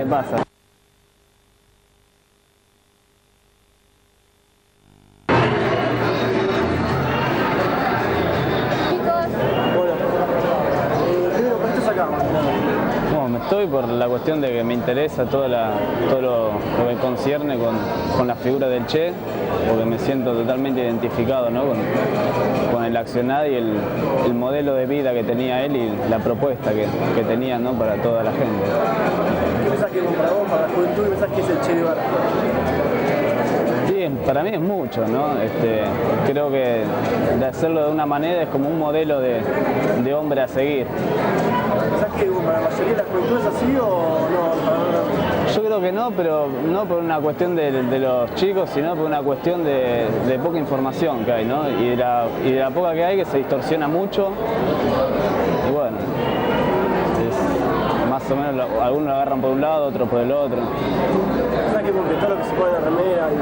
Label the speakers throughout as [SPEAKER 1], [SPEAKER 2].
[SPEAKER 1] me pasa. Estoy por la cuestión de que me interesa todo lo que concierne con la figura del Che, porque me siento totalmente identificado, ¿no? con el accionar y el modelo de vida que tenía él y la propuesta que tenía, ¿no? Para toda la gente.
[SPEAKER 2] ¿Qué pensás que para vos, para la juventud, qué pensás que es el Che Guevara?
[SPEAKER 1] Sí, para mí es mucho, ¿no? Creo que de hacerlo de una manera es como un modelo de hombre a seguir.
[SPEAKER 2] ¿Pensás que para la mayoría de la juventud es así o no?
[SPEAKER 1] Yo creo que no, pero no por una cuestión de los chicos, sino por una cuestión de poca información que hay, ¿no? Y de la poca que hay, que se distorsiona mucho. Y bueno, más o menos algunos lo agarran por un lado, otros por el otro.
[SPEAKER 2] ¿Pensás que porque todo lo que se pone en la remera y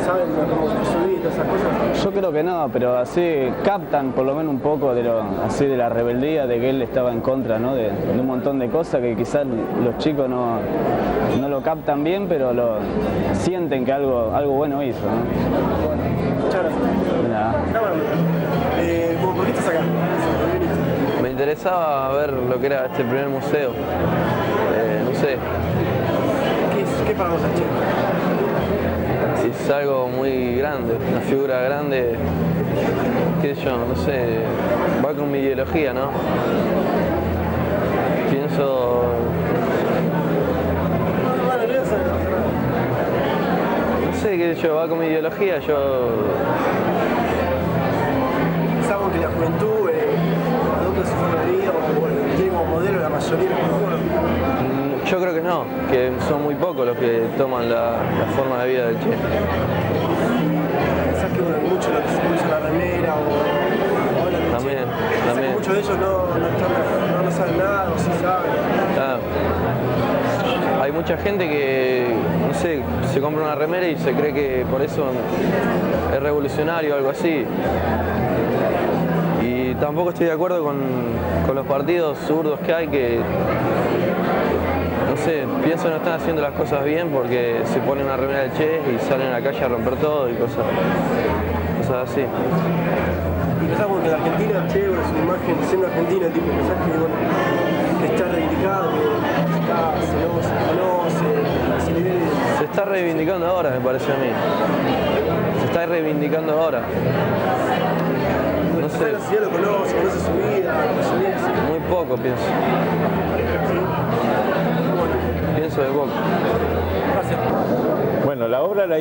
[SPEAKER 2] saben cómo subir todas esas cosas?
[SPEAKER 1] Yo creo que no, pero así captan por lo menos un poco de la rebeldía de que él estaba en contra, ¿no? de un montón de cosas que quizás los chicos no lo captan bien, pero sienten que algo bueno hizo, ¿no?
[SPEAKER 2] Bueno, muchas gracias.
[SPEAKER 1] De nada.
[SPEAKER 2] ¿Por qué estás acá?
[SPEAKER 3] Me interesaba ver lo que era este primer museo. No sé.
[SPEAKER 2] ¿Qué para vos el Che?
[SPEAKER 3] Es algo muy grande, una figura grande, qué sé yo, no sé, va con mi ideología, ¿no? Pienso... No sé, qué sé yo, va con mi ideología, yo...
[SPEAKER 2] Pensamos que la juventud adopta su forma de vida o tiene como modelo la mayoría de los jóvenes.
[SPEAKER 3] Yo creo que no, que son muy pocos los que toman la forma de vida del Che.
[SPEAKER 2] ¿Pensás que mucho lo que se puso en la remera o
[SPEAKER 3] También.
[SPEAKER 2] Muchos de ellos no saben nada o sí saben?
[SPEAKER 3] Claro. Hay mucha gente que, no sé, se compra una remera y se cree que por eso es revolucionario o algo así. Y tampoco estoy de acuerdo con los partidos zurdos que hay que... No sé, pienso que no están haciendo las cosas bien porque se ponen una remera del Che y salen a la calle a romper todo y cosas así.
[SPEAKER 2] Y pensamos que en Argentina el Che, su imagen siendo argentino, tipo, pensás que está reivindicado, que se conoce, se le ve...
[SPEAKER 3] Se está reivindicando ahora, me parece a mí. Se está reivindicando ahora. No sé.
[SPEAKER 2] La sociedad lo conoce su vida,
[SPEAKER 3] Muy poco, pienso. Pienso de poco.
[SPEAKER 2] Gracias.
[SPEAKER 4] Bueno, la obra la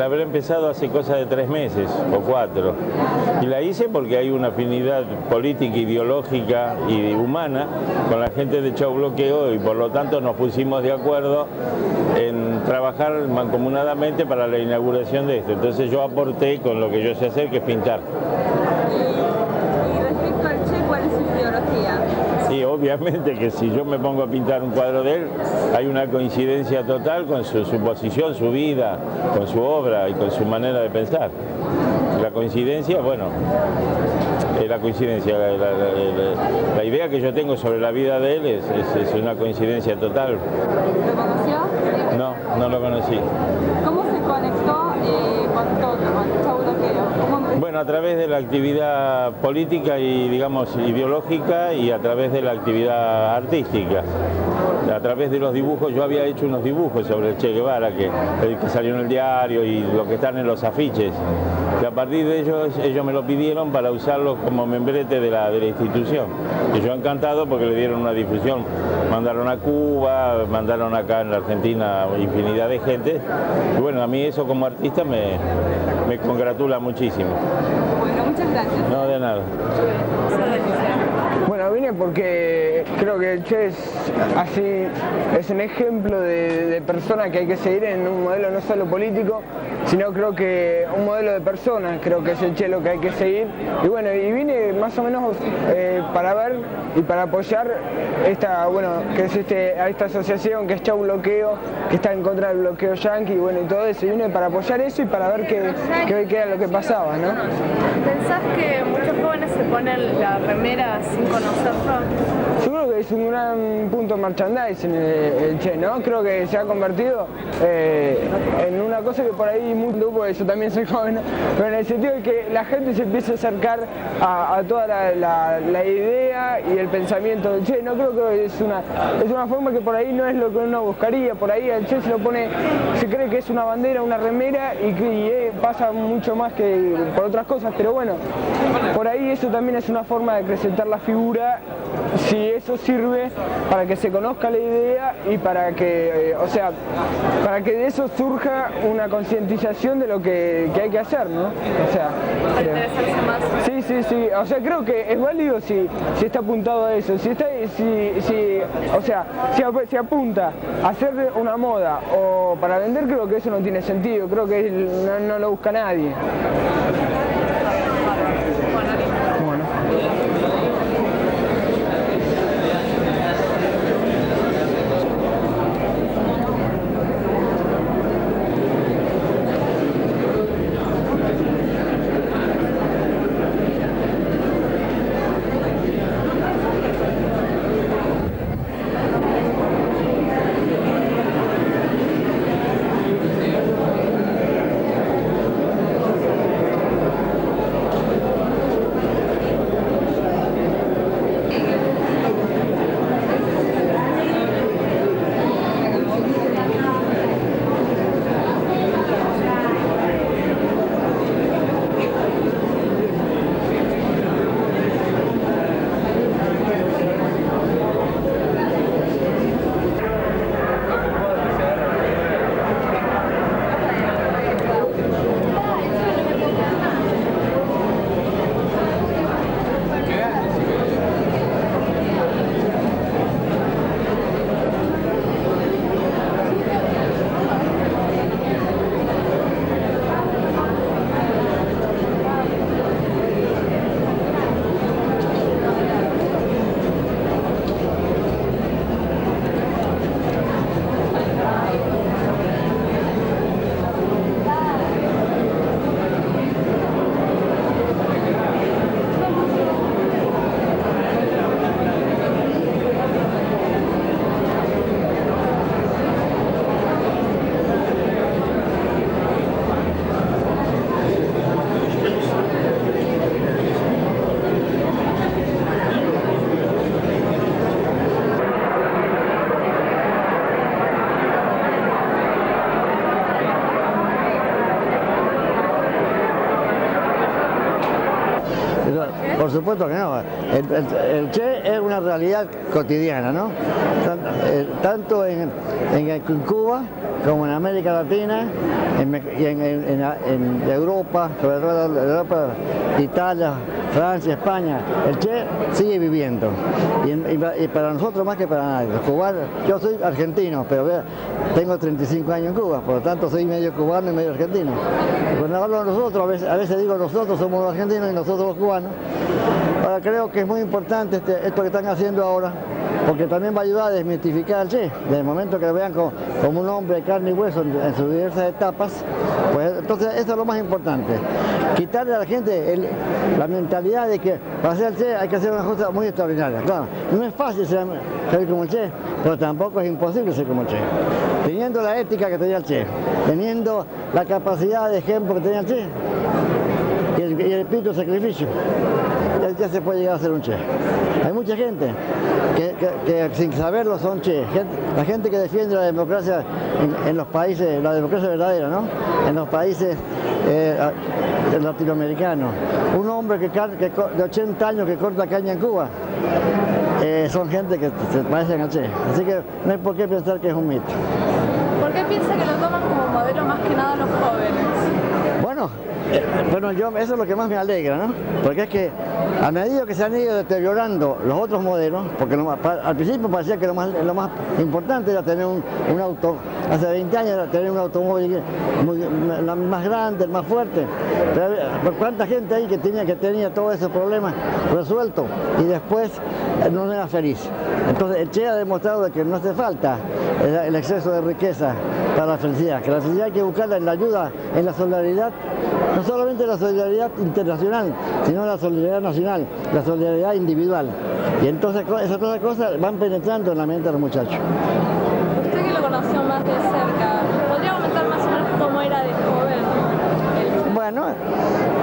[SPEAKER 4] habré empezado hace cosa de 3 meses o 4. Y la hice porque hay una afinidad política, ideológica y humana con la gente de Chau Bloqueo y por lo tanto nos pusimos de acuerdo en trabajar mancomunadamente para la inauguración de esto. Entonces yo aporté con lo que yo sé hacer, que es pintar.
[SPEAKER 5] Y respecto al Che, ¿cuál es su ideología?
[SPEAKER 4] Sí, obviamente que si yo me pongo a pintar un cuadro de él, hay una coincidencia total con su posición, su vida, con su obra y con su manera de pensar. La coincidencia, bueno, es la coincidencia. La idea que yo tengo sobre la vida de él es una coincidencia total.
[SPEAKER 5] ¿Lo conoció?
[SPEAKER 4] No lo conocí.
[SPEAKER 5] ¿Cómo se conectó con Chau Bloqueo?
[SPEAKER 4] Bueno, a través de la actividad política y, digamos, ideológica y a través de la actividad artística. A través de los dibujos, yo había hecho unos dibujos sobre el Che Guevara que salió en el diario y lo que están en los afiches. Y a partir de ellos me lo pidieron para usarlo como membrete de la institución. Y yo encantado porque le dieron una difusión. Mandaron a Cuba, mandaron acá en la Argentina infinidad de gente. Y bueno, a mí eso como artista me congratula muchísimo.
[SPEAKER 5] Bueno, muchas gracias.
[SPEAKER 4] No, de nada.
[SPEAKER 6] Bueno, vine porque creo que el Che es un ejemplo de persona que hay que seguir en un modelo no solo político, sino creo que un modelo de persona, creo que es el Che lo que hay que seguir. Y bueno, y vine más o menos para ver y para apoyar esta asociación que es Chau Bloqueo, que está en contra del bloqueo yanqui, y bueno, y todo eso. Y vine para apoyar eso y para ver qué era lo que pasaba, ¿no?
[SPEAKER 7] ¿Pensás que muchos jóvenes se ponen la remera sin conocerlo?
[SPEAKER 6] Yo creo que es un gran punto de merchandising el Che, ¿no? Creo que se ha convertido en una cosa que por ahí muy porque yo también soy joven, pero en el sentido de que la gente se empieza a acercar a toda la idea y el pensamiento del Che. No creo que es una forma que por ahí no es lo que uno buscaría. Por ahí el Che se cree que es una bandera, una remera y pasa mucho más que por otras cosas, pero bueno, por ahí eso también es una forma de acrecentar la figura, si eso sirve para que se conozca la idea y para que, para que de eso surja una concientización de lo que hay que hacer, ¿no? O sea,
[SPEAKER 5] para interesarse más.
[SPEAKER 6] Sí, o sea, creo que es válido si está apuntado a eso, si apunta a hacer una moda o para vender, creo que eso no tiene sentido, creo que no lo busca nadie.
[SPEAKER 7] Por supuesto que no. El Che es una realidad cotidiana, ¿no? Tanto en Cuba como en América Latina y en Europa, sobre todo en Europa, Italia, Francia, España. El Che sigue viviendo y para nosotros más que para nadie. Los cubanos, yo soy argentino, pero tengo 35 años en Cuba, por lo tanto soy medio cubano y medio argentino. Y cuando hablo de nosotros, a veces digo nosotros somos los argentinos y nosotros los cubanos. Ahora creo que es muy importante esto que están haciendo ahora, porque también va a ayudar a desmitificar al Che. Desde el momento que lo vean como un hombre de carne y hueso en sus diversas etapas, pues entonces eso es lo más importante. Quitarle a la gente la mentalidad de que para ser el Che hay que hacer una cosa muy extraordinaria. Claro, no es fácil ser como el Che, pero tampoco es imposible ser como el Che. Teniendo la ética que tenía el Che, teniendo la capacidad de ejemplo que tenía el Che y el espíritu de sacrificio, ya se puede llegar a ser un Che. Hay mucha gente que sin saberlo son Che. La gente que defiende la democracia en los países, la democracia verdadera, ¿no? En los países latinoamericanos. Un hombre de 80 años que corta caña en Cuba, son gente que se parecen al Che. Así que no hay por qué pensar que es un mito.
[SPEAKER 5] ¿Por qué piensa que lo toman como modelo más que nada los jóvenes?
[SPEAKER 7] Bueno, eso es lo que más me alegra, ¿no? Porque es que a medida que se han ido deteriorando los otros modelos, porque al principio parecía que lo más importante era tener un auto, hace 20 años era tener un automóvil más grande, más fuerte. Pero ¿cuánta gente ahí que tenía todos esos problemas resueltos y después no era feliz? Entonces el Che ha demostrado que no hace falta el exceso de riqueza para la felicidad, que la felicidad hay que buscarla en la ayuda, en la solidaridad no solamente la solidaridad internacional, sino la solidaridad nacional, la solidaridad individual. Y entonces esas todas cosas van penetrando en la mente de los muchachos.
[SPEAKER 5] Usted que lo conoció más de cerca, ¿podría comentar más o menos cómo era de joven?
[SPEAKER 7] Bueno,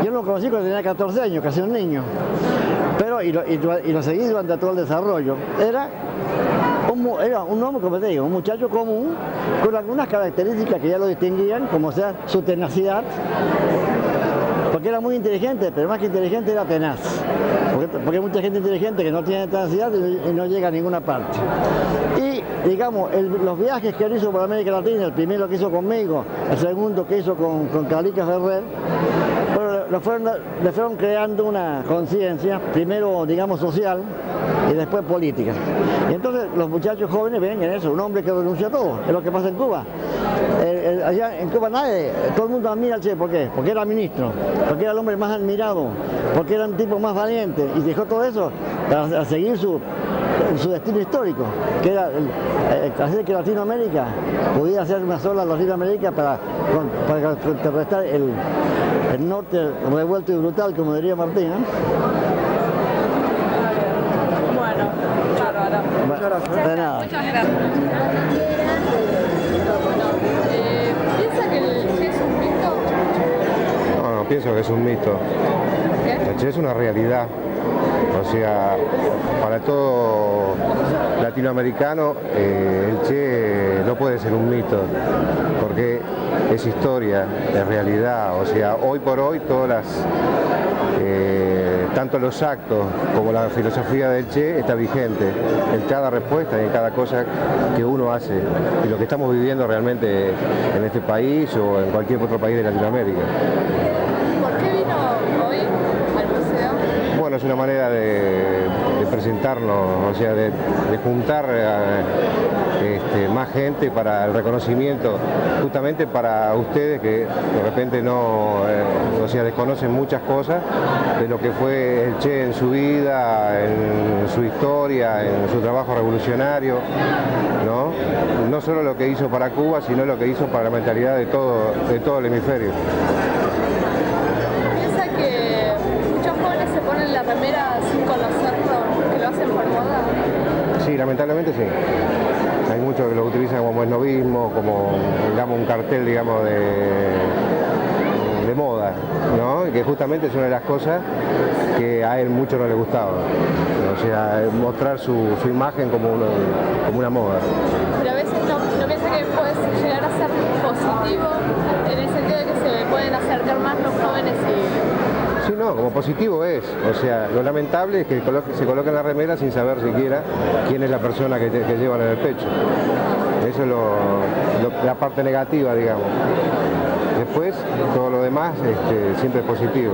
[SPEAKER 7] yo lo conocí cuando tenía 14 años, casi un niño, pero y lo seguí durante todo el desarrollo. Era un hombre, como te digo, un muchacho común, con algunas características que ya lo distinguían, como sea su tenacidad, porque era muy inteligente, pero más que inteligente era tenaz, porque hay mucha gente inteligente que no tiene tenacidad y no llega a ninguna parte. Y digamos, los viajes que él hizo por América Latina, el primero que hizo conmigo, el segundo que hizo con Calica Ferrer, le fueron creando una conciencia, primero digamos social y después política. Y entonces los muchachos jóvenes ven en eso, un hombre que renuncia a todo, es lo que pasa en Cuba. Allá en Cuba todo el mundo admira al Che, ¿por qué? Porque era ministro, porque era el hombre más admirado, porque era un tipo más valiente y dejó todo eso para seguir su destino histórico, que era hacer que Latinoamérica pudiera ser una sola Latinoamérica para contrarrestar el norte revuelto y brutal, como diría Martín, ¿no?
[SPEAKER 5] Bueno, bárbaro.
[SPEAKER 2] Muchas gracias.
[SPEAKER 7] De nada.
[SPEAKER 5] Muchas gracias. ¿Piensa que el Che es un mito?
[SPEAKER 8] No, pienso que es un mito.
[SPEAKER 5] ¿Por qué?
[SPEAKER 8] El Che es una realidad. O sea, para todo latinoamericano, el Che no puede ser un mito, porque es historia, es realidad. O sea, hoy por hoy tanto los actos como la filosofía del Che está vigente en cada respuesta y en cada cosa que uno hace, y lo que estamos viviendo realmente en este país o en cualquier otro país de Latinoamérica.
[SPEAKER 5] ¿Por qué vino hoy al museo?
[SPEAKER 8] Bueno, es una manera de presentarnos, o sea, de juntar más gente para el reconocimiento, justamente para ustedes que de repente no, desconocen muchas cosas de lo que fue el Che en su vida, en su historia, en su trabajo revolucionario, ¿no? No solo lo que hizo para Cuba, sino lo que hizo para la mentalidad de todo el hemisferio.
[SPEAKER 5] ¿Piensa que muchos jóvenes se ponen la remera sin conocerlo, que lo hacen por moda?
[SPEAKER 8] Sí, lamentablemente sí. Hay muchos que lo utilizan como esnovismo, como digamos, un cartel, digamos, de moda, ¿no? Y que justamente es una de las cosas que a él mucho no le gustaba. O sea, mostrar su imagen como una moda.
[SPEAKER 5] Pero a veces no piensa que puede llegar a ser positivo, en el sentido de que se pueden acercar más los jóvenes y...
[SPEAKER 8] Sí, no, como positivo es. O sea, lo lamentable es que se coloquen la remera sin saber siquiera quién es la persona que llevan en el pecho. Eso es la parte negativa, digamos. Después, todo lo demás siempre es positivo.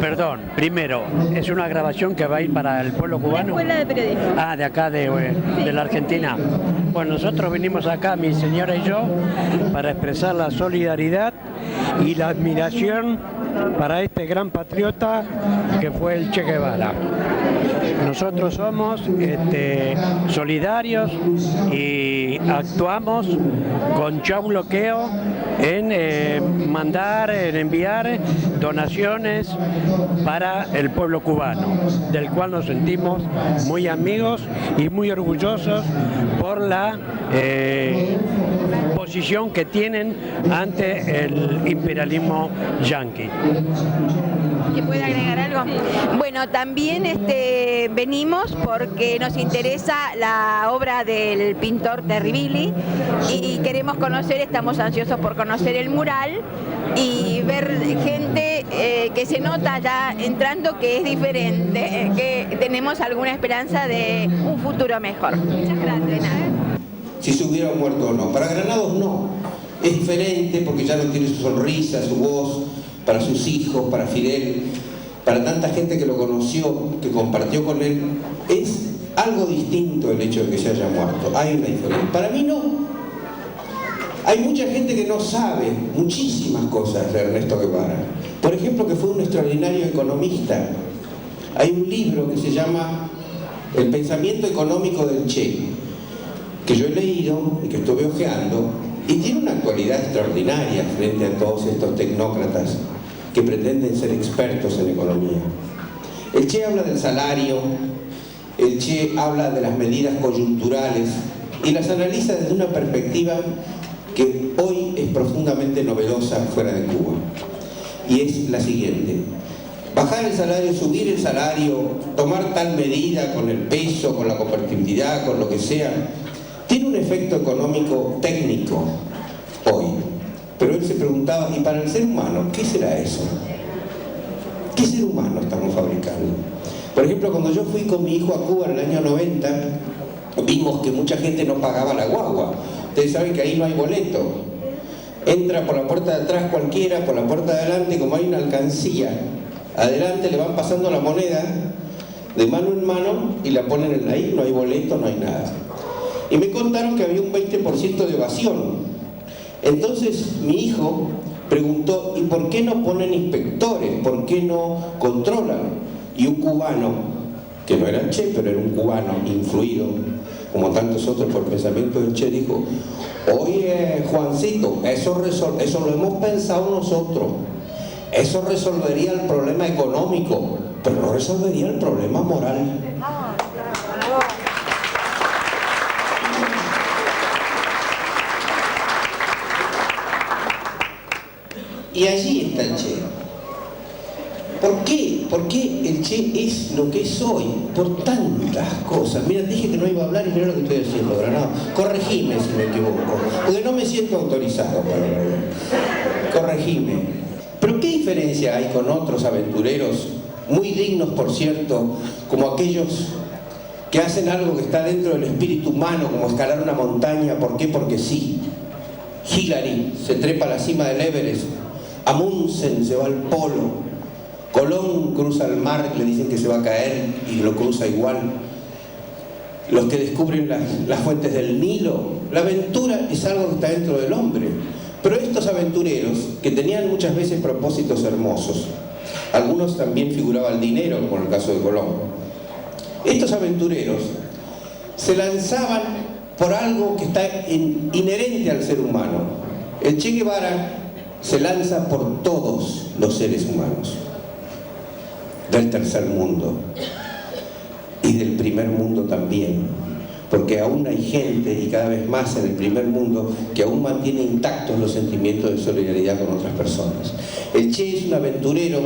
[SPEAKER 9] Perdón, primero, es una grabación que va a ir para el pueblo cubano.
[SPEAKER 5] Escuela de periodismo.
[SPEAKER 9] Ah, de acá, de la Argentina. Bueno, nosotros vinimos acá, mi señora y yo, para expresar la solidaridad y la admiración para este gran patriota que fue el Che Guevara. Nosotros somos solidarios y actuamos con ya un bloqueo en en enviar donaciones para el pueblo cubano, del cual nos sentimos muy amigos y muy orgullosos por la posición que tienen ante el imperialismo yanqui.
[SPEAKER 10] ¿Que puede agregar algo? Sí. Bueno, también venimos porque nos interesa la obra del pintor Terribili y queremos conocer, estamos ansiosos por conocer el mural y ver gente que se nota ya entrando que es diferente, que tenemos alguna esperanza de un futuro mejor. Muchas gracias.
[SPEAKER 11] Si se hubiera muerto o no. Para Granados no. Es diferente porque ya no tiene su sonrisa, su voz, para sus hijos, para Fidel, para tanta gente que lo conoció, que compartió con él. Es algo distinto el hecho de que se haya muerto. Hay una diferencia. Para mí no. Hay mucha gente que no sabe muchísimas cosas de Ernesto Guevara. Por ejemplo, que fue un extraordinario economista. Hay un libro que se llama El pensamiento económico del Che, que yo he leído y que estuve hojeando, y tiene una actualidad extraordinaria frente a todos estos tecnócratas que pretenden ser expertos en economía. El Che habla del salario, el Che habla de las medidas coyunturales y las analiza desde una perspectiva que hoy es profundamente novedosa fuera de Cuba. Y es la siguiente: bajar el salario, subir el salario, tomar tal medida con el peso, con la convertibilidad, con lo que sea, tiene un efecto económico técnico hoy. Pero él se preguntaba, ¿y para el ser humano qué será eso? ¿Qué ser humano estamos fabricando? Por ejemplo, cuando yo fui con mi hijo a Cuba en el año 90, vimos que mucha gente no pagaba la guagua. Ustedes saben que ahí no hay boleto. Entra por la puerta de atrás cualquiera, por la puerta de adelante, como hay una alcancía, adelante le van pasando la moneda de mano en mano y la ponen ahí, no hay boleto, no hay nada. Y me contaron que había un 20% de evasión. Entonces mi hijo preguntó, ¿y por qué no ponen inspectores? ¿Por qué no controlan? Y un cubano, que no era el Che, pero era un cubano influido, como tantos otros por el pensamiento del Che, dijo, oye Juancito, eso lo hemos pensado nosotros, eso resolvería el problema económico, pero no resolvería el problema moral. Y allí está el Che. ¿Por qué? Porque el Che es lo que es hoy, por tantas cosas. Mira, dije que no iba a hablar y mira lo que estoy haciendo ahora. No, corregime si me equivoco, porque no me siento autorizado para hablar. Corregime. Pero ¿qué diferencia hay con otros aventureros, muy dignos por cierto, como aquellos que hacen algo que está dentro del espíritu humano, como escalar una montaña? ¿Por qué? Porque sí. Hillary se trepa a la cima del Everest, Amundsen se va al polo, Colón cruza el mar, le dicen que se va a caer y lo cruza igual. Los que descubren las fuentes del Nilo. La aventura es algo que está dentro del hombre. Pero estos aventureros, que tenían muchas veces propósitos hermosos, algunos también figuraba el dinero, como en el caso de Colón. Estos aventureros se lanzaban por algo que está inherente al ser humano. El Che Guevara se lanza por todos los seres humanos, del tercer mundo y del primer mundo también, porque aún hay gente, y cada vez más en el primer mundo, que aún mantiene intactos los sentimientos de solidaridad con otras personas. El Che es un aventurero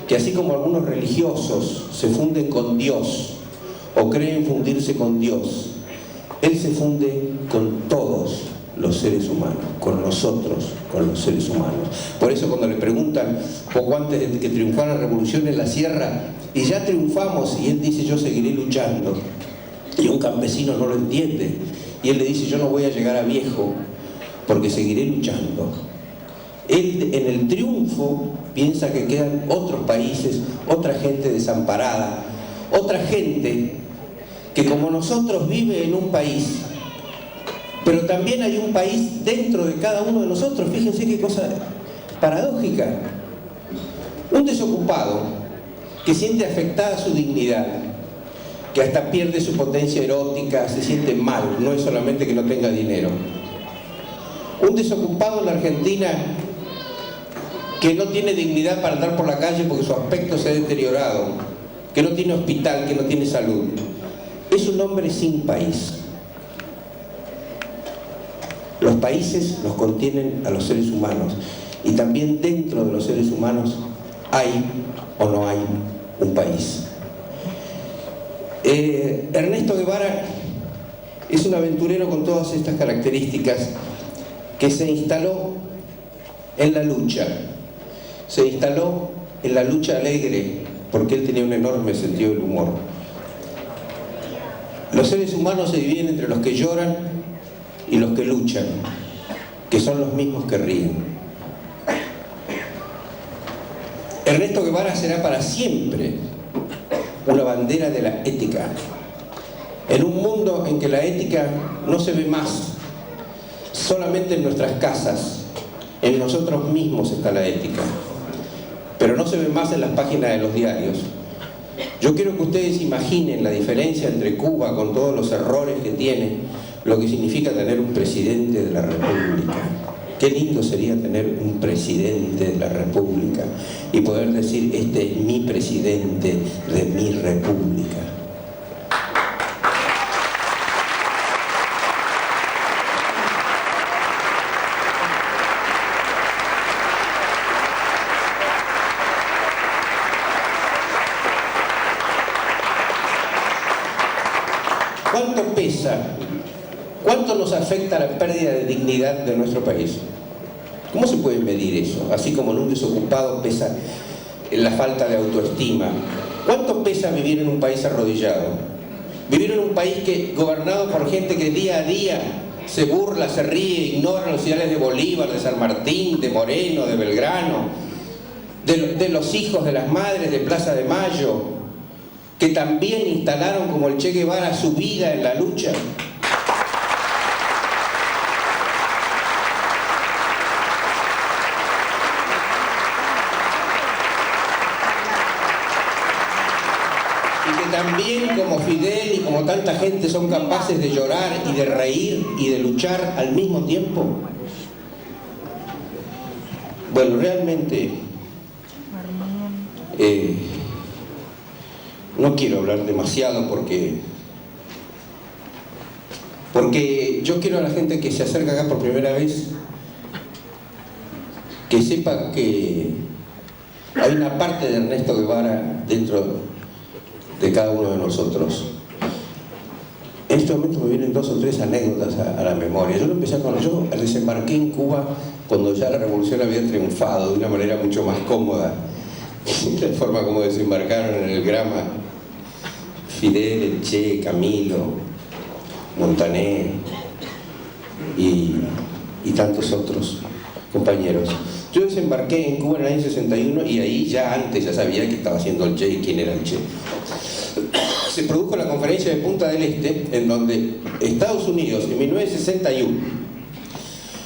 [SPEAKER 11] que, así como algunos religiosos se funden con Dios o creen fundirse con Dios, él se funde con todos los seres humanos, con nosotros, con los seres humanos. Por eso cuando le preguntan, poco antes de que triunfara la revolución en la sierra, y ya triunfamos, y él dice, yo seguiré luchando, y un campesino no lo entiende, y él le dice, yo no voy a llegar a viejo, porque seguiré luchando. Él en el triunfo piensa que quedan otros países, otra gente desamparada, otra gente que como nosotros vive en un país, pero también hay un país dentro de cada uno de nosotros. Fíjense qué cosa paradójica. Un desocupado que siente afectada su dignidad, que hasta pierde su potencia erótica, se siente mal, no es solamente que no tenga dinero. Un desocupado en la Argentina que no tiene dignidad para andar por la calle porque su aspecto se ha deteriorado, que no tiene hospital, que no tiene salud, es un hombre sin país. Los países los contienen a los seres humanos, y también dentro de los seres humanos hay o no hay un país. Ernesto Guevara es un aventurero con todas estas características, que se instaló en la lucha, se instaló en la lucha alegre, porque él tenía un enorme sentido del humor. Los seres humanos se dividen entre los que lloran y los que luchan, que son los mismos que ríen. Ernesto Guevara será para siempre una bandera de la ética. En un mundo en que la ética no se ve más, Solamente en nuestras casas, en nosotros mismos está la ética, pero no se ve más en las páginas de los diarios. Yo quiero que ustedes imaginen la diferencia entre Cuba, con todos los errores que tiene, lo que significa tener un presidente de la República. Qué lindo sería tener un presidente de la República y poder decir, este es mi presidente de mi República. ¿Cuánto pesa? ¿Cuánto nos afecta la pérdida de dignidad de nuestro país? ¿Cómo se puede medir eso? Así como en un desocupado pesa la falta de autoestima. ¿Cuánto pesa vivir en un país arrodillado? Vivir en un país gobernado por gente que día a día se burla, se ríe, ignora los ideales de Bolívar, de San Martín, de Moreno, de Belgrano, de los hijos de las madres de Plaza de Mayo, que también instalaron como el Che Guevara su vida en la lucha. Y que también como Fidel y como tanta gente son capaces de llorar y de reír y de luchar al mismo tiempo. Bueno, realmente no quiero hablar demasiado porque yo quiero a la gente que se acerca acá por primera vez que sepa que hay una parte de Ernesto Guevara dentro de cada uno de nosotros. En este momento me vienen 2 o 3 anécdotas a la memoria. Yo desembarqué en Cuba cuando ya la revolución había triunfado de una manera mucho más cómoda. La forma como desembarcaron en el Grama Fidel, el Che, Camilo, Montaner y tantos otros compañeros. Yo desembarqué en Cuba en el año 61 y ahí ya antes ya sabía que estaba haciendo el Che y quién era el Che. Se produjo la conferencia de Punta del Este, en donde Estados Unidos en 1961,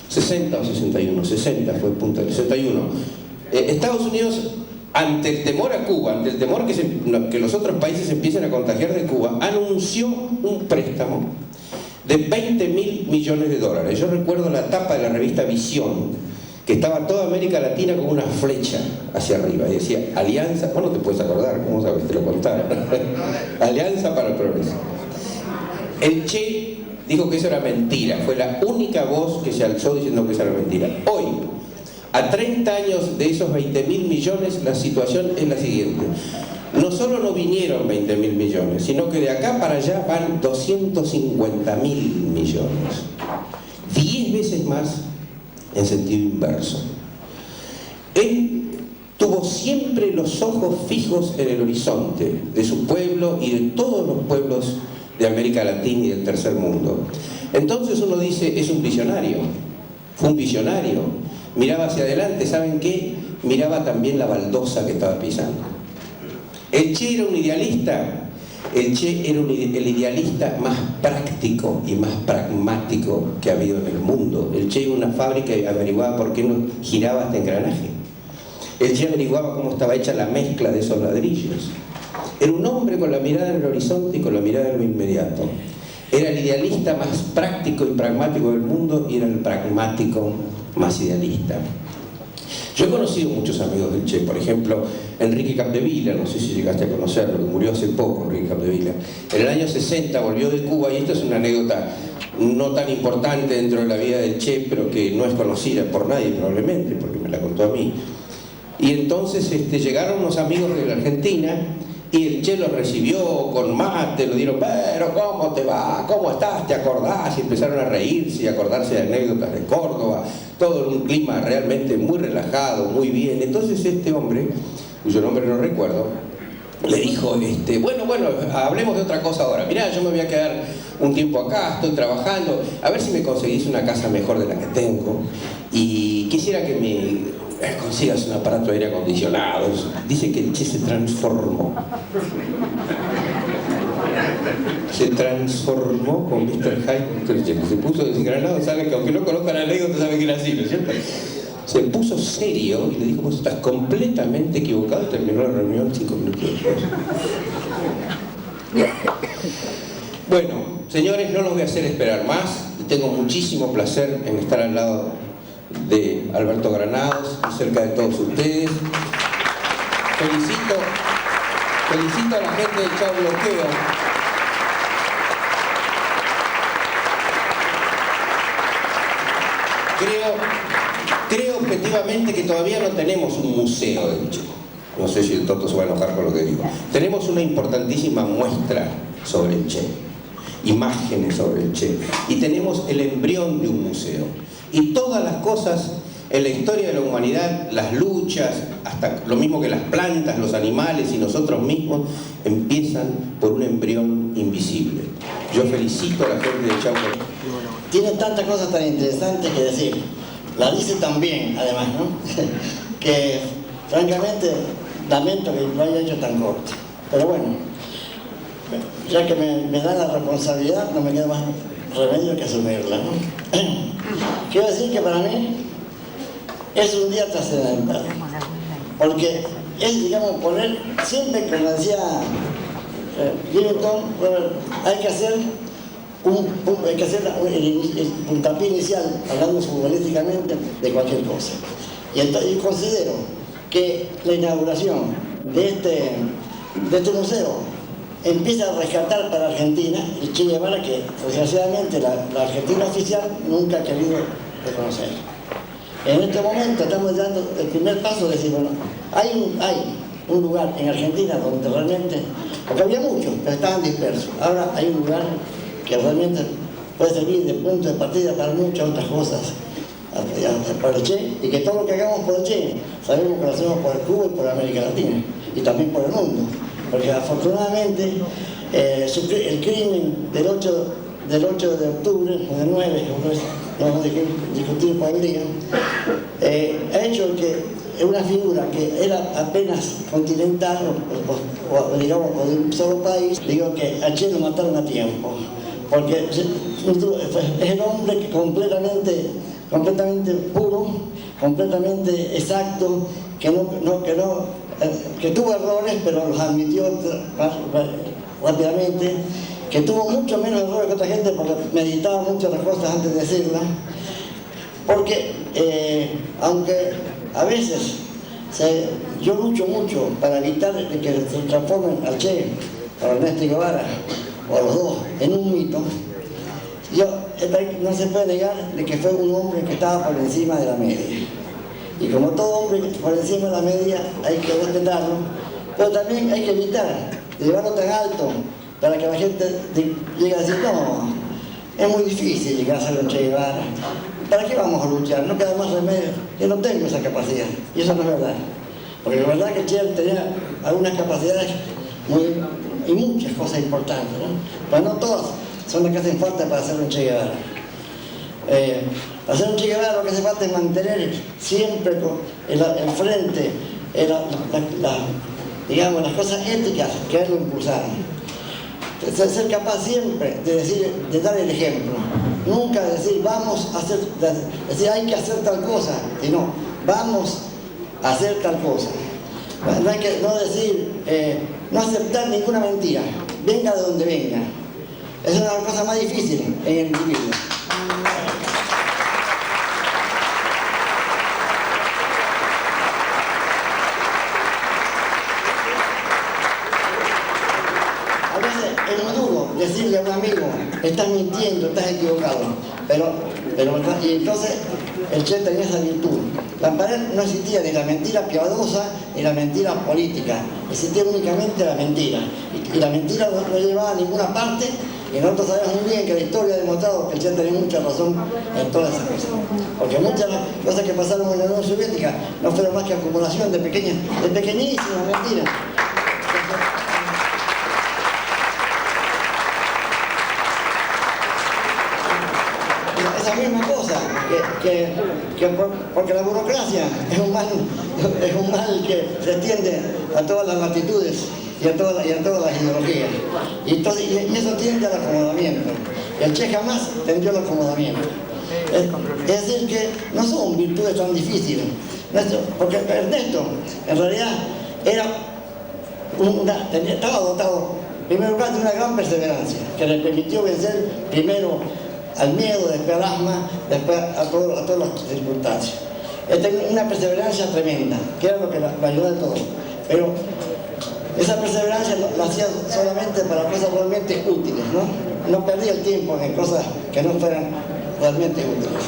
[SPEAKER 11] 60 o 61, 60 fue Punta del 61, Estados Unidos, ante el temor a Cuba, ante el temor que los otros países empiecen a contagiar de Cuba, anunció un préstamo de $20.000 millones. Yo recuerdo la tapa de la revista Visión, que estaba toda América Latina con una flecha hacia arriba y decía Alianza, vos no te puedes acordar, ¿cómo sabes? Te lo contaron. Alianza para el Progreso. El Che dijo que eso era mentira, fue la única voz que se alzó diciendo que eso era mentira. Hoy, a 30 años de esos 20.000 millones, la situación es la siguiente. No solo no vinieron 20.000 millones, sino que de acá para allá van 250.000 millones. 10 veces más en sentido inverso. Él tuvo siempre los ojos fijos en el horizonte de su pueblo y de todos los pueblos de América Latina y del tercer mundo. Entonces uno dice, es un visionario. Fue un visionario. Miraba hacia adelante, ¿saben qué? Miraba también la baldosa que estaba pisando. El Che era un idealista. El Che era el idealista más práctico y más pragmático que ha habido en el mundo. El Che iba a una fábrica y averiguaba por qué no giraba este engranaje. El Che averiguaba cómo estaba hecha la mezcla de esos ladrillos. Era un hombre con la mirada en el horizonte y con la mirada en lo inmediato. Era el idealista más práctico y pragmático del mundo y era el pragmático más idealista. Yo he conocido muchos amigos del Che, por ejemplo, Enrique Capdevila, no sé si llegaste a conocerlo, que murió hace poco, Enrique Capdevila. En el año 60 volvió de Cuba, y esta es una anécdota no tan importante dentro de la vida del Che, pero que no es conocida por nadie probablemente, porque me la contó a mí. Y entonces llegaron unos amigos de la Argentina, y el Che los recibió con mate, lo dieron, pero ¿cómo te va? ¿Cómo estás? ¿Te acordás? Y empezaron a reírse y a acordarse de anécdotas de Córdoba, todo en un clima realmente muy relajado, muy bien. Entonces este hombre, cuyo nombre no recuerdo, le dijo, bueno, hablemos de otra cosa ahora. Mirá, yo me voy a quedar un tiempo acá, estoy trabajando, a ver si me conseguís una casa mejor de la que tengo, y quisiera que me consigas un aparato de aire acondicionado. Dice que el Che se transformó. se transformó con Mr. Hyde, se puso desgranado, sabe que aunque no conozca la ley, usted sabe que era así, ¿no es cierto? Se puso serio y le dijo, vos estás completamente equivocado, y terminó la reunión 5 minutos después. Bueno, señores, no los voy a hacer esperar más. Tengo muchísimo placer en estar al lado de Alberto Granados y cerca de todos ustedes. Felicito a la gente del Chau Bloqueo. Creo objetivamente que todavía no tenemos un museo del Che. No sé si el Toto se va a enojar con lo que digo. Tenemos una importantísima muestra sobre el Che, imágenes sobre el Che, y tenemos el embrión de un museo. Y todas las cosas en la historia de la humanidad, las luchas, hasta lo mismo que las plantas, los animales y nosotros mismos, empiezan por un embrión invisible. Yo felicito a la gente de Chau.
[SPEAKER 12] Tiene tantas cosas tan interesantes que decir. La dice tan bien, además, ¿no? Que, francamente, lamento que lo haya hecho tan corto. Pero bueno, ya que me dan la responsabilidad, no me queda más remedio que asumirla, ¿no? Quiero decir que para mí es un día trascendental, porque es, digamos, poner, siempre como decía Livingstone, hay que hacer el puntapié inicial, hablando futbolísticamente, de cualquier cosa. Y considero que la inauguración de este museo empieza a rescatar para Argentina el Che Guevara, que desgraciadamente la Argentina oficial nunca ha querido reconocer. En este momento estamos dando el primer paso de decir, bueno, hay un lugar en Argentina donde realmente, porque había muchos, pero estaban dispersos. Ahora hay un lugar que realmente puede servir de punto de partida para muchas otras cosas, para el Che, y que todo lo que hagamos por el Che, sabemos que lo hacemos por Cuba y por América Latina, y también por el mundo, porque afortunadamente el crimen del 8 de octubre, o del 9, no vamos a discutir por el día, ha hecho que una figura que era apenas continental, o digamos, de un solo país, digo que a Che lo mataron a tiempo, porque es el hombre que completamente puro, completamente exacto, que tuvo errores, pero los admitió rápidamente, que tuvo mucho menos errores que otra gente porque meditaba mucho las cosas antes de decirlas, porque aunque a veces yo lucho mucho para evitar que se transformen al Che, a Ernesto Guevara, o a los dos, en un mito, no se puede negar de que fue un hombre que estaba por encima de la media. Y como todo hombre por encima de la media hay que respetarlo, pero también hay que evitar llevarlo tan alto para que la gente llegue a decir, no, es muy difícil llegar a ser un Che Guevara. ¿Para qué vamos a luchar? No queda más remedio. Yo no tengo esa capacidad. Y eso no es verdad. Porque la verdad que Che tenía algunas capacidades y muchas cosas importantes, ¿no? Pero no todas son las que hacen falta para hacer un Che Guevara. Para hacer un Che Guevara lo que hace falta es mantener siempre el frente, digamos, las cosas éticas que a él lo impulsaron. Ser capaz siempre de dar el ejemplo. Nunca decir vamos a hacer, decir hay que hacer tal cosa, sino vamos a hacer tal cosa. No hay que no decir, no aceptar ninguna mentira, venga de donde venga. Es una cosa más difícil en el individuo. A veces es muy duro decirle a un amigo, estás mintiendo, estás equivocado, y entonces el Che tenía esa virtud. Para él no existía ni la mentira piadosa ni la mentira política, existía únicamente la mentira. Y la mentira no llevaba a ninguna parte, y nosotros sabemos muy bien que la historia ha demostrado que el Che tenía mucha razón en todas esas cosas. Porque muchas de las cosas que pasaron en la Unión Soviética no fueron más que acumulación de pequeñísimas mentiras. Esa misma cosa, porque la burocracia es un mal que se extiende a todas las latitudes y a todas las ideologías. Y eso tiende al acomodamiento. El Che jamás tendió al acomodamiento. Es decir, que no son virtudes tan difíciles. Porque Ernesto, en realidad, estaba dotado, en primer lugar, de una gran perseverancia, que le permitió vencer primero al miedo, después al asma, después a todas las circunstancias. Una perseverancia tremenda, que era lo que la ayudó de todo. Pero esa perseverancia la hacía solamente para cosas realmente útiles, ¿no? No perdía el tiempo en cosas que no fueran realmente útiles.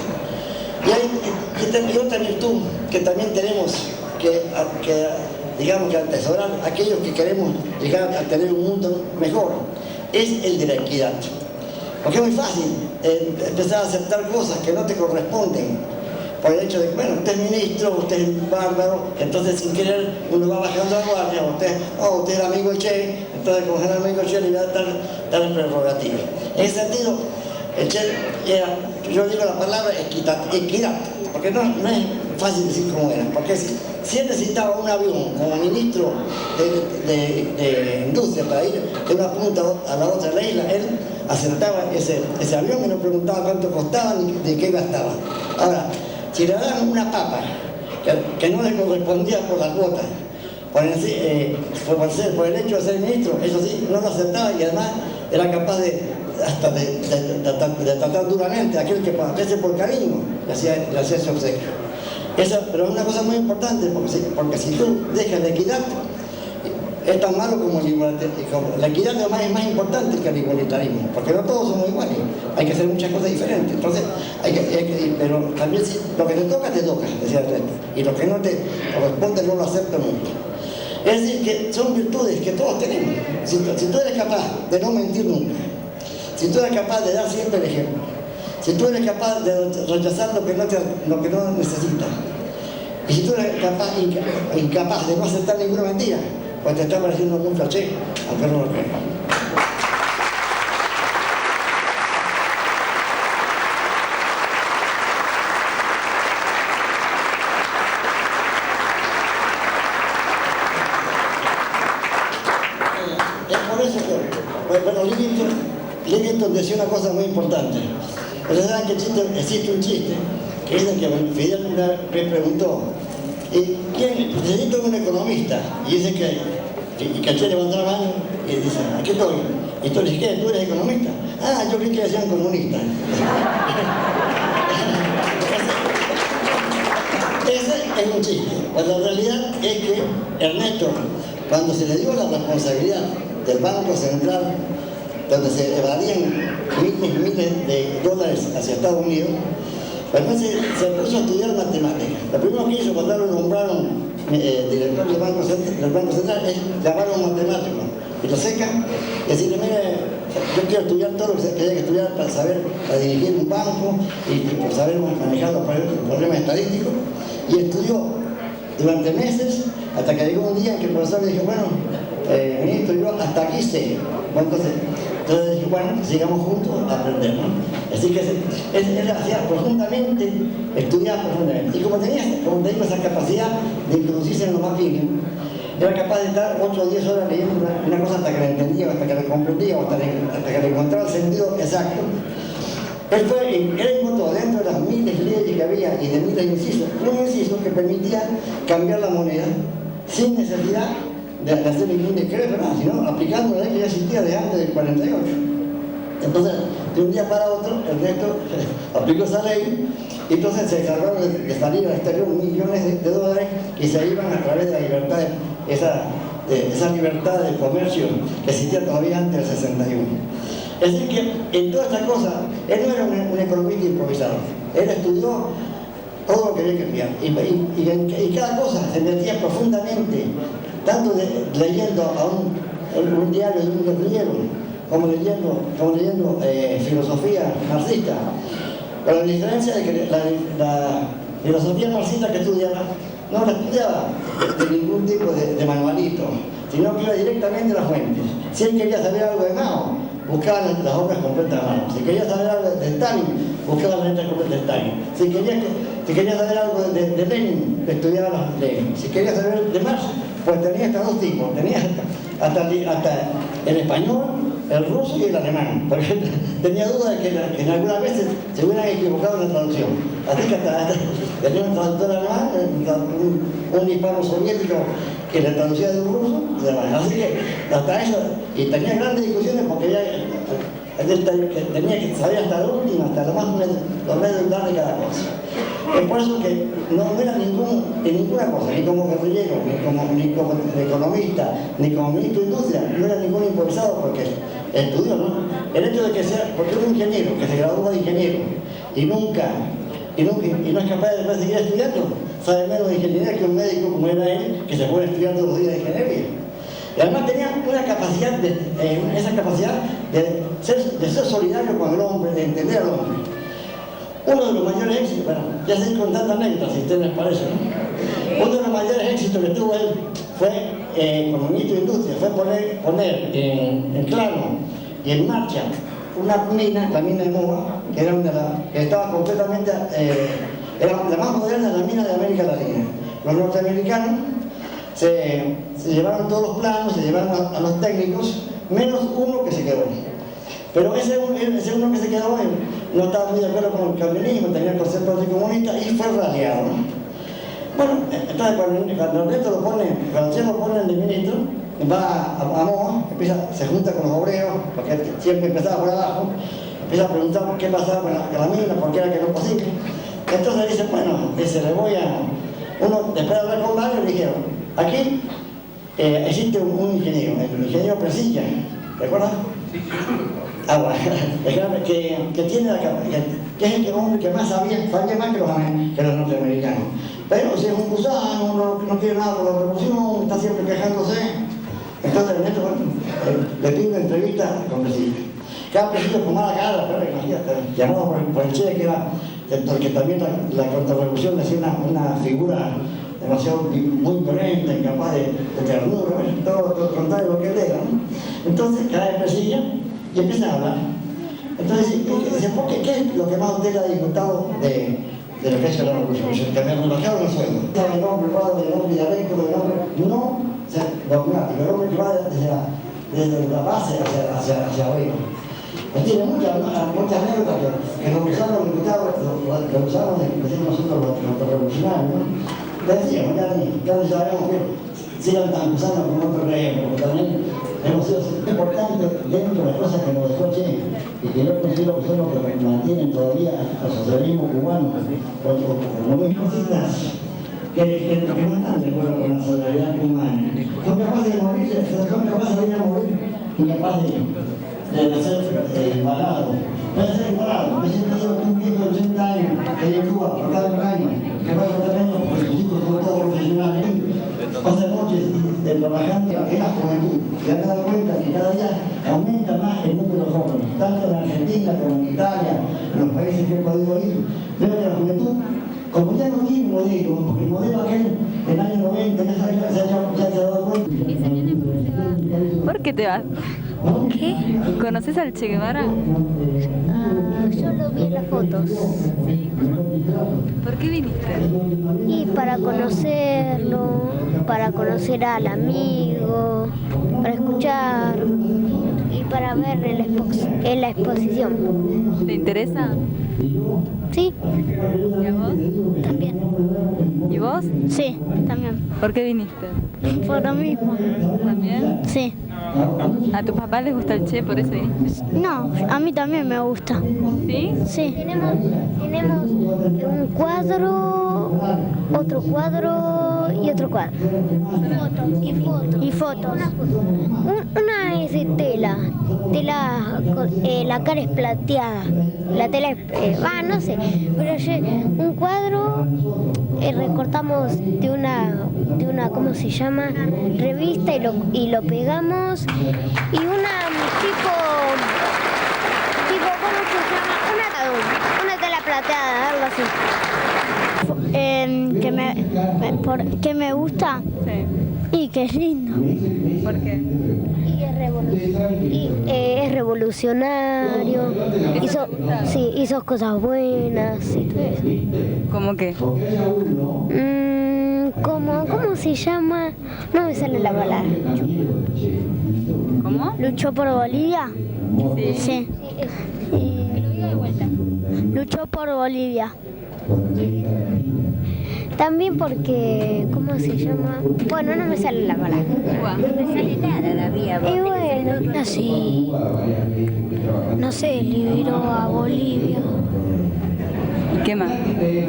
[SPEAKER 12] Y hay otra virtud que también tenemos que atesorar aquellos que queremos llegar a tener un mundo mejor, es el de la equidad. Porque es muy fácil empezar a aceptar cosas que no te corresponden, por el hecho de, bueno, usted es ministro, usted es bárbaro, entonces sin querer uno va bajando la guardia, usted es amigo del Che, entonces como es amigo del Che le va a dar el prerrogativo. En ese sentido, el Che era, yo digo la palabra equidad, porque no es fácil decir cómo era, porque si él necesitaba un avión como ministro de industria para ir de una punta a la otra de la isla, él aceptaba ese avión y no preguntaba cuánto costaba ni de qué gastaba. Ahora, si le daban una papa que no le correspondía por la cuota, por el hecho de ser ministro, eso sí, no lo aceptaba y además era capaz de tratar duramente a aquel que a veces por cariño le hacía ese obsequio. Pero es una cosa muy importante, porque si tú dejas la equidad, es tan malo como el igualitarismo. La equidad además es más importante que el igualitarismo, porque no todos somos iguales, hay que hacer muchas cosas diferentes. Entonces, pero también lo que te toca, decía el resto, y lo que no te corresponde no lo acepto nunca. Es decir, que son virtudes que todos tenemos. Si tú eres capaz de no mentir nunca, si tú eres capaz de dar siempre el ejemplo, si tú eres capaz de rechazar lo que no necesitas, y si tú eres incapaz de no aceptar ninguna mentira, pues te está pareciendo mucho a Che, aunque no lo creas. Es por eso que Livingstone decía una cosa muy importante. Ustedes saben que existe un chiste que dicen que Fidel una vez preguntó, ¿quién necesita un economista? Y dice que Che levantó la mano y dice, aquí estoy. Y tú le dices, ¿qué? ¿Tú eres economista? Ah, yo creí que decían comunista. Ese es un chiste. Pues la realidad es que Ernesto, cuando se le dio la responsabilidad del Banco Central, donde se evadían miles de dólares hacia Estados Unidos, después se puso a estudiar matemáticas. Lo primero que hizo cuando lo nombraron director del Banco Central es llamar a un matemático y lo secan y decirle, mire, yo quiero estudiar todo lo que se tenía que estudiar para dirigir un banco y para saber manejar los problemas estadísticos, y estudió durante meses hasta que llegó un día en que el profesor le dijo, bueno, ministro, yo hasta aquí sé. Bueno, entonces dije, bueno, sigamos juntos a aprender, ¿no? Así que él hacía profundamente, estudiaba profundamente. Y como tenía esa capacidad de introducirse en lo más fino, era capaz de estar 8 o 10 horas leyendo una cosa hasta que la entendía, hasta que la comprendía, hasta que le encontraba el sentido exacto. Él encontró dentro de las miles de leyes que había y de miles de incisos, un inciso que permitía cambiar la moneda sin necesidad de hacer ningún decreto, nada, sino aplicando una ley que ya existía de antes del 48. Entonces, de un día para otro, Ernesto aplicó esa ley y entonces se encargaron de salir al exterior millones de dólares que se iban a través de la libertad, esa libertad de comercio que existía todavía antes del 61. Es decir, que en toda esta cosa, él no era un economista improvisado, él estudió todo lo que había que estudiar y cada cosa se metía profundamente, tanto leyendo a un diario de un griego, como leyendo filosofía marxista. Pero la diferencia es que la filosofía marxista que estudiaba, no la estudiaba de ningún tipo de manualito, sino que iba directamente a las fuentes. Si él quería saber algo de Mao, buscaba las obras completas de Mao. Si quería saber algo de Stalin, buscaba las letras completas de Stalin. Si quería saber algo de Lenin, estudiaba las Lenin. Si quería saber de Marx, pues tenía estos dos tipos. Tenía hasta el español, el ruso y el alemán. Porque tenía duda de que en alguna vez se hubieran equivocado en la traducción. Así que hasta tenía un traductor alemán, un hispano soviético que le traducía de un ruso y de alemán. Así que hasta eso, y tenía grandes discusiones porque ya tenía que saber hasta lo último, hasta lo más medular de cada cosa. Es por eso que no era ninguna cosa, ni como guerrillero, ni como economista, ni como ministro de Industria, no era ningún improvisado porque estudió, ¿no? El hecho de que sea, porque es un ingeniero, que se gradúa de ingeniero, y no es capaz de seguir estudiando, sabe menos de ingeniería que un médico como era él, que se pone a estudiar todos los días de ingeniería. Y además tenía una capacidad, esa capacidad de ser solidario con el hombre, de entender al hombre. Uno de los mayores éxitos, bueno, ya sé con tantas anécdotas, si a ustedes les parece, ¿no? Uno de los mayores éxitos que tuvo él fue, como ministro de Industria, fue poner en claro y en marcha una mina, la mina de Moa, que estaba completamente, era la más moderna de las minas de América Latina. Los norteamericanos se llevaron todos los planos, se llevaron a los técnicos, menos uno que se quedó. Pero ese uno que se quedó no estaba muy de acuerdo con el camionismo, tenía el concepto anticomunista y fue raleado, ¿no? Bueno, entonces cuando ya lo ponen de ministro, va a Moa, se junta con los obreros, porque siempre empezaba por abajo, empieza a preguntar qué pasaba con la mina, por qué era que no posible. Entonces dice, bueno, uno después de hablar con varios, le dijeron, aquí existe un ingeniero, el ingeniero Presilla, ¿recuerdas? Que tiene la capacidad, que es el hombre que más sabía más que los norteamericanos. Pero si es un gusano, no quiere nada con la revolución, está siempre quejándose. Entonces le pido una entrevista con Presilla. Cada Presilla con mala cara, pero imagínate, llamado por el Che, que también la contrarrevolución le hacía una figura demasiado muy violenta, incapaz de ternura, todo lo contrario de lo que él era, ¿no? Entonces cae Presilla y empiezan a hablar. Entonces dice, ¿por qué es lo que más usted ha disfrutado de lo que ha hecho la revolución? Que me rebajaron el sueldo. El hombre privado, el hombre dialéctico, el hombre no dogmático, el hombre que va desde la base hacia arriba. Pues tiene muchas anécdotas que nos usaron nosotros los revolucionarios, ¿no? Decíamos, ya no sabemos que sigan tan usando como otros reyes, porque también hemos sido importantes dentro de las cosas que nos dejó Che, y que yo considero que son los que mantienen todavía al socialismo cubano, como mis cositas que no están de acuerdo con la solidaridad humana. Son capaces de morir, son capaces de ir a morir, incapaces de ser embalados. Puede ser embalados. Yo siempre digo que un viejo de 80 años que vive en Cuba por cada un año, que va a tratar menos porque sus hijos son todos profesionales, pasa noches trabajando en la juventud. Se han dado cuenta que cada día aumenta más el número de jóvenes, tanto en Argentina como en Italia, en los países que he podido ir. Veo que la juventud, como ya no tiene modelo, porque el modelo aquel del año 90 ya se ha dado cuenta.
[SPEAKER 13] ¿Por qué te vas?
[SPEAKER 5] ¿Qué?
[SPEAKER 13] ¿Conoces al Che Guevara?
[SPEAKER 5] Yo lo vi en las fotos.
[SPEAKER 13] ¿Por qué viniste?
[SPEAKER 5] Y para conocerlo, para conocer al amigo, para escuchar y para ver en la exposición.
[SPEAKER 13] ¿Te interesa?
[SPEAKER 5] Sí.
[SPEAKER 13] ¿Y a vos?
[SPEAKER 5] También.
[SPEAKER 13] ¿Y vos?
[SPEAKER 5] Sí, también.
[SPEAKER 13] ¿Por qué viniste?
[SPEAKER 5] Por lo mismo.
[SPEAKER 13] ¿También?
[SPEAKER 5] Sí.
[SPEAKER 13] ¿A tu papá le gusta el Che, por eso viniste?
[SPEAKER 5] No, a mí también me gusta.
[SPEAKER 13] ¿Sí?
[SPEAKER 5] Sí. Tenemos un cuadro, otro cuadro y otro cuadro. Y fotos. Una es de tela la cara es plateada. La tela es, no sé, pero un cuadro recortamos de una, ¿cómo se llama? Revista y lo pegamos y una tipo, ¿cómo se llama? Una tela plateada, algo así. Que me gusta.
[SPEAKER 13] Sí.
[SPEAKER 5] Y que es lindo.
[SPEAKER 13] ¿Por qué?
[SPEAKER 5] Es revolucionario, hizo cosas buenas y todo eso.
[SPEAKER 13] ¿Cómo qué?
[SPEAKER 5] ¿Cómo se llama? No me sale la palabra.
[SPEAKER 13] ¿Cómo?
[SPEAKER 5] ¿Luchó por Bolivia?
[SPEAKER 13] Sí.
[SPEAKER 5] Sí. Luchó por Bolivia. También porque, ¿cómo se llama? Bueno, no me sale la palabra.
[SPEAKER 13] No me sale nada la vida.
[SPEAKER 5] Y bueno, así, no sé, liberó a Bolivia.
[SPEAKER 13] ¿Y qué más?
[SPEAKER 5] Que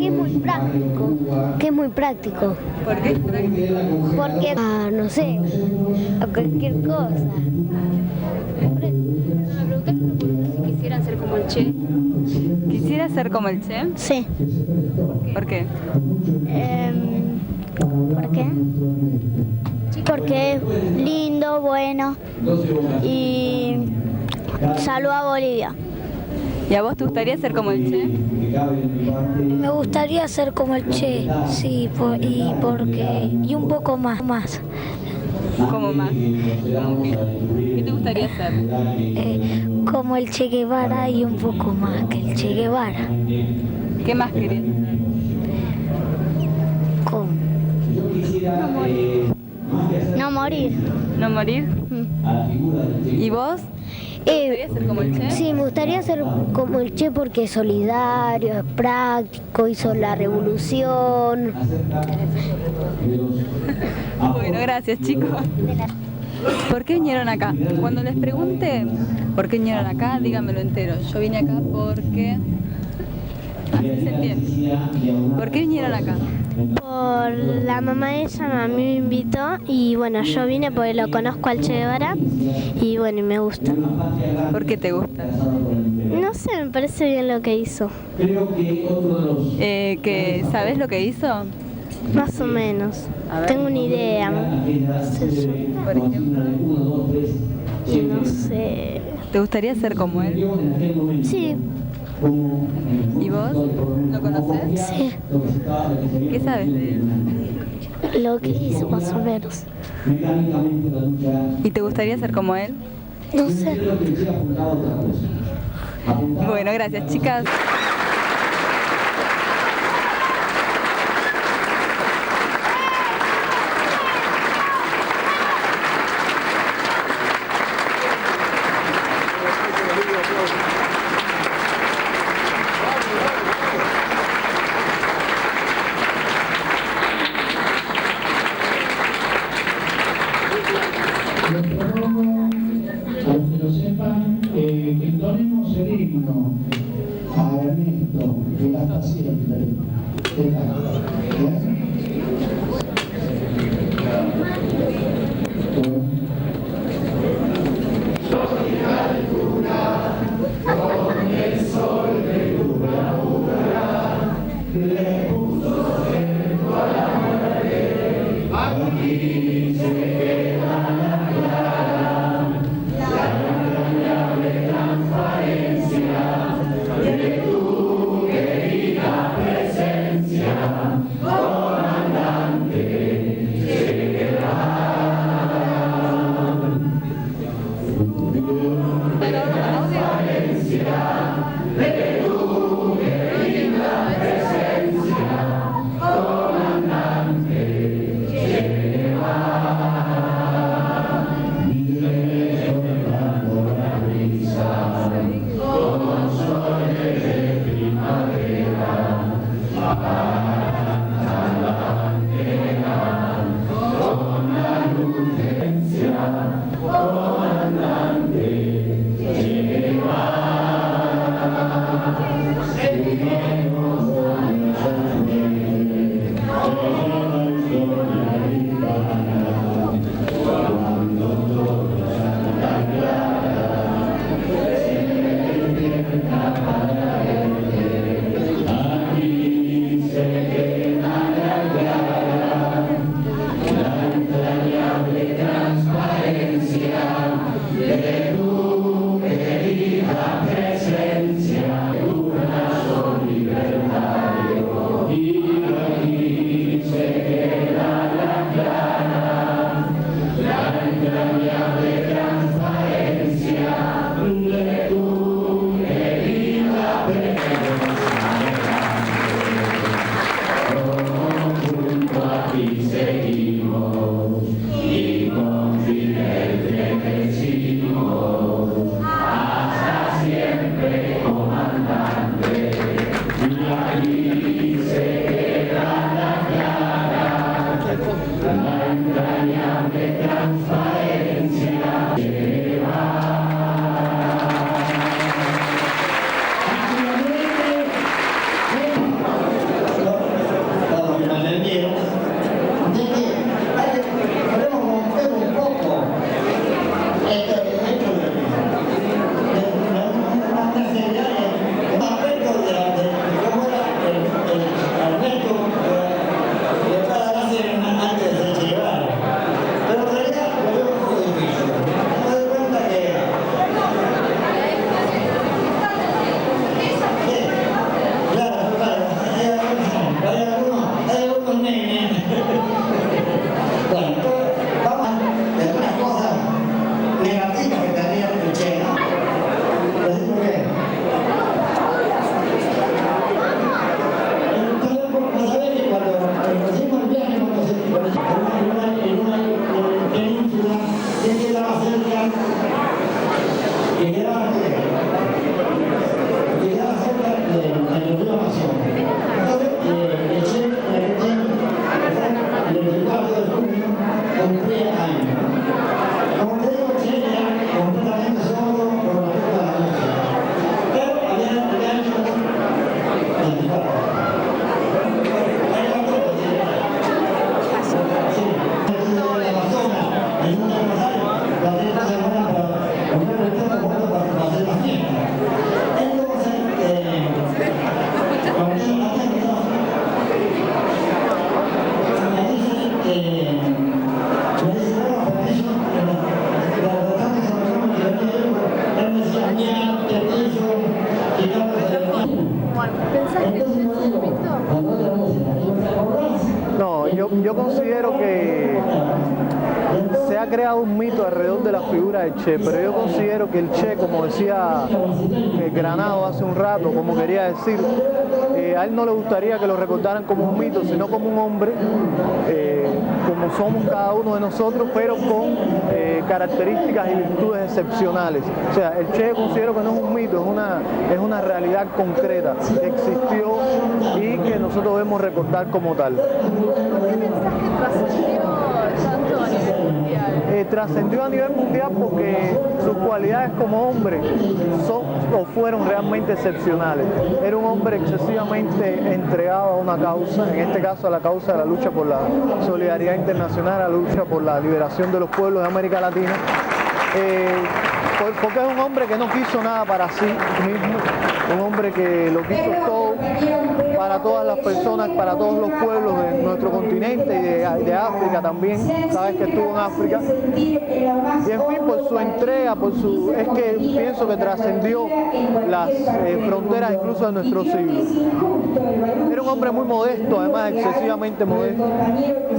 [SPEAKER 5] es muy práctico. Que es muy práctico.
[SPEAKER 13] ¿Por qué es práctico?
[SPEAKER 5] Porque, no sé, a cualquier cosa.
[SPEAKER 13] Me preguntaste si quisieran ser como el Che. ¿Quisiera ser como el Che?
[SPEAKER 5] Sí.
[SPEAKER 13] ¿Por qué?
[SPEAKER 5] ¿Por qué? Porque es lindo, bueno y salvó a Bolivia.
[SPEAKER 13] ¿Y a vos te gustaría ser como el Che?
[SPEAKER 5] Me gustaría ser como el Che, sí, y un poco más.
[SPEAKER 13] ¿Cómo más? ¿Qué te gustaría ser?
[SPEAKER 5] Como el Che Guevara y un poco más que el Che Guevara.
[SPEAKER 13] ¿Qué más querías ser?
[SPEAKER 5] ¿Cómo? No morir.
[SPEAKER 13] ¿No morir? ¿Y vos? ¿Te gustaría ser como el Che?
[SPEAKER 5] Sí, me gustaría ser como el Che porque es solidario, es práctico, hizo la revolución.
[SPEAKER 13] Bueno, gracias, chicos. ¿Por qué vinieron acá? Cuando les pregunte por qué vinieron acá, díganmelo entero. Yo vine acá porque... Así se entiende. ¿Por qué vinieron acá?
[SPEAKER 5] Por la mamá de ella, a mí me invitó y bueno, yo vine porque lo conozco al Che Guevara y bueno, y me gusta.
[SPEAKER 13] ¿Por qué te gusta?
[SPEAKER 5] No sé, me parece bien lo que hizo.
[SPEAKER 13] ¿Que sabes lo que hizo?
[SPEAKER 5] Más o menos. Tengo una idea.
[SPEAKER 13] Por ejemplo.
[SPEAKER 5] No sé.
[SPEAKER 13] ¿Te gustaría ser como él?
[SPEAKER 5] Sí.
[SPEAKER 13] ¿Y vos? ¿Lo conoces?
[SPEAKER 5] Sí.
[SPEAKER 13] ¿Qué sabes de él?
[SPEAKER 5] Lo que hizo más o menos.
[SPEAKER 13] ¿Y te gustaría ser como él?
[SPEAKER 5] No sé.
[SPEAKER 13] Bueno, gracias, chicas.
[SPEAKER 14] Que entonemos el himno a Ernesto, que hasta siempre.
[SPEAKER 15] Comandante No, yo considero que se ha creado un mito alrededor de la figura del Che, pero yo considero que el Che, como decía Granado hace un rato, como quería decir, a él no le gustaría que lo recordaran como un mito, sino como un hombre, como somos cada uno de nosotros, pero con características y virtudes excepcionales. O sea, el Che considero que no es un mito, es una realidad concreta que existió y que nosotros debemos recordar como tal.
[SPEAKER 13] ¿Qué mensaje trascendió tanto a nivel mundial?
[SPEAKER 15] Trascendió a nivel mundial porque sus cualidades como hombre son o fueron realmente excepcionales. Era un hombre excesivamente entregado a una causa, en este caso a la causa de la lucha por la solidaridad internacional, a la lucha por la liberación de los pueblos de América Latina, porque es un hombre que no quiso nada para sí mismo, un hombre que lo quiso todo para todas las personas, para todos los pueblos de nuestro continente y de África también. Sabes que estuvo en África. Y en fin, por su entrega, es que pienso que trascendió las fronteras incluso de nuestro siglo. Era un hombre muy modesto, además excesivamente modesto.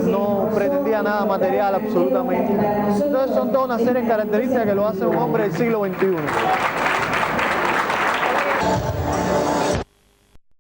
[SPEAKER 15] No pretendía nada material absolutamente. Entonces son toda una serie de características que lo hacen un hombre del siglo XXI.